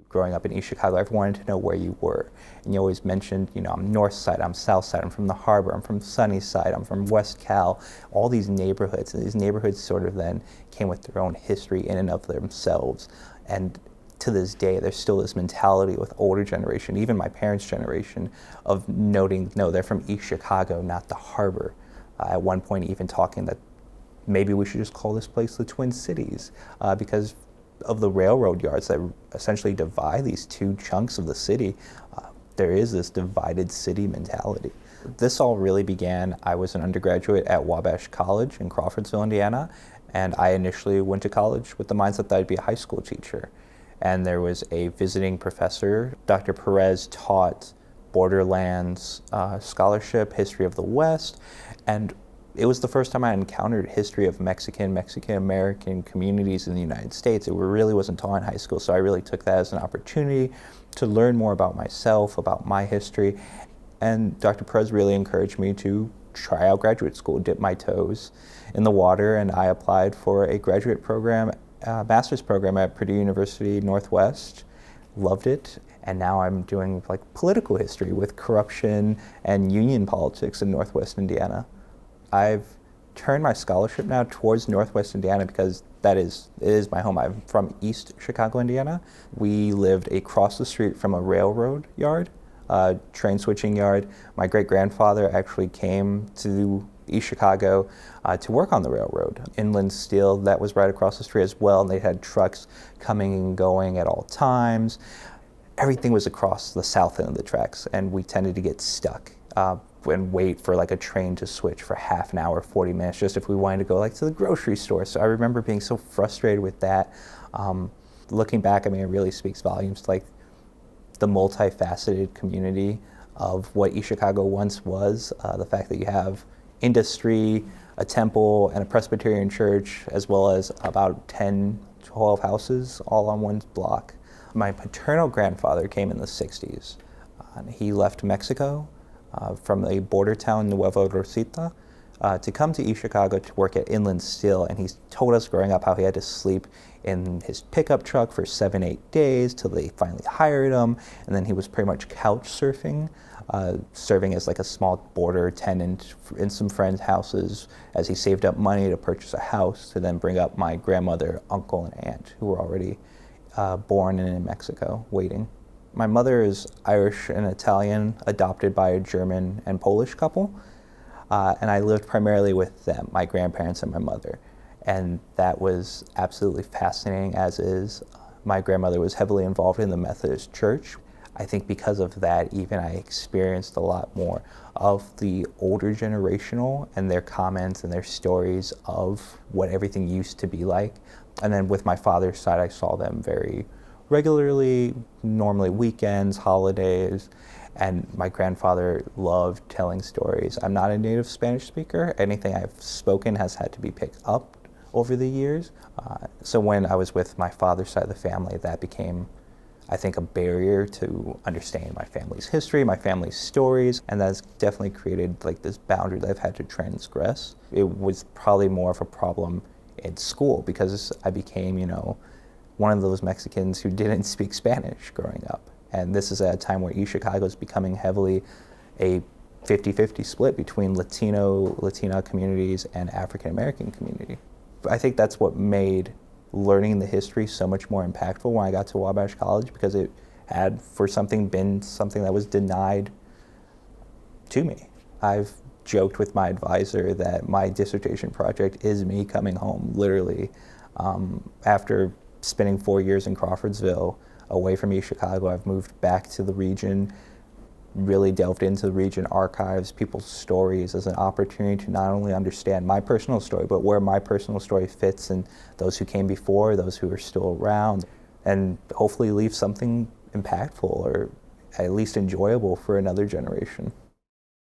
Growing up in East Chicago, everyone wanted to know where you were. And you always mentioned, I'm North Side, I'm South Side, I'm from the Harbor, I'm from Sunny Side, I'm from West Cal, all these neighborhoods. And these neighborhoods sort of then came with their own history in and of themselves. And to this day, there's still this mentality with older generation, even my parents' generation, of noting, no, they're from East Chicago, not the Harbor. At one point even talking that maybe we should just call this place the Twin Cities, because of the railroad yards that essentially divide these two chunks of the city. There is this divided city mentality. This all really began, I was an undergraduate at Wabash College in Crawfordsville, Indiana, and I initially went to college with the mindset that I'd be a high school teacher. And there was a visiting professor, Dr. Perez, taught Borderlands scholarship, history of the West, and it was the first time I encountered history of Mexican-American communities in the United States. It really wasn't taught in high school, so I really took that as an opportunity to learn more about myself, about my history. And Dr. Perez really encouraged me to try out graduate school, dip my toes in the water, and I applied for a graduate program, master's program at Purdue University Northwest. Loved it, and now I'm doing political history with corruption and union politics in Northwest Indiana. I've turned my scholarship now towards Northwest Indiana because it is my home. I'm from East Chicago, Indiana. We lived across the street from a railroad yard, train switching yard. My great-grandfather actually came to East Chicago to work on the railroad. Inland Steel, that was right across the street as well, and they had trucks coming and going at all times. Everything was across the south end of the tracks, and we tended to get stuck and wait for a train to switch for half an hour, 40 minutes, just if we wanted to go to the grocery store. So I remember being so frustrated with that. Looking back, it really speaks volumes to the multifaceted community of what East Chicago once was. The fact that you have industry, a temple, and a Presbyterian church, as well as about 10, 12 houses all on one block. My paternal grandfather came in the 60s. He left Mexico from a border town, Nueva Rosita, to come to East Chicago to work at Inland Steel. And he told us growing up how he had to sleep in his pickup truck for 7-8 days till they finally hired him. And then he was pretty much couch surfing, serving as a small border tenant in some friends' houses as he saved up money to purchase a house to then bring up my grandmother, uncle, and aunt who were already born and in Mexico waiting. My mother is Irish and Italian, adopted by a German and Polish couple, and I lived primarily with them, my grandparents and my mother, and that was absolutely fascinating, as is. My grandmother was heavily involved in the Methodist Church. I think because of that, even I experienced a lot more of the older generational and their comments and their stories of what everything used to be like. And then with my father's side, I saw them very regularly, normally weekends, holidays, and my grandfather loved telling stories. I'm not a native Spanish speaker. Anything I've spoken has had to be picked up over the years. So when I was with my father's side of the family, that became, I think, a barrier to understanding my family's history, my family's stories, and that's definitely created this boundary that I've had to transgress. It was probably more of a problem in school because I became, one of those Mexicans who didn't speak Spanish growing up. And this is at a time where East Chicago is becoming heavily a 50-50 split between Latina communities and African American community. I think that's what made learning the history so much more impactful when I got to Wabash College, because it had been something that was denied to me. I've joked with my advisor that my dissertation project is me coming home, literally. After spending 4 years in Crawfordsville, away from East Chicago, I've moved back to the region, really delved into the region archives, people's stories as an opportunity to not only understand my personal story, but where my personal story fits in those who came before, those who are still around, and hopefully leave something impactful or at least enjoyable for another generation.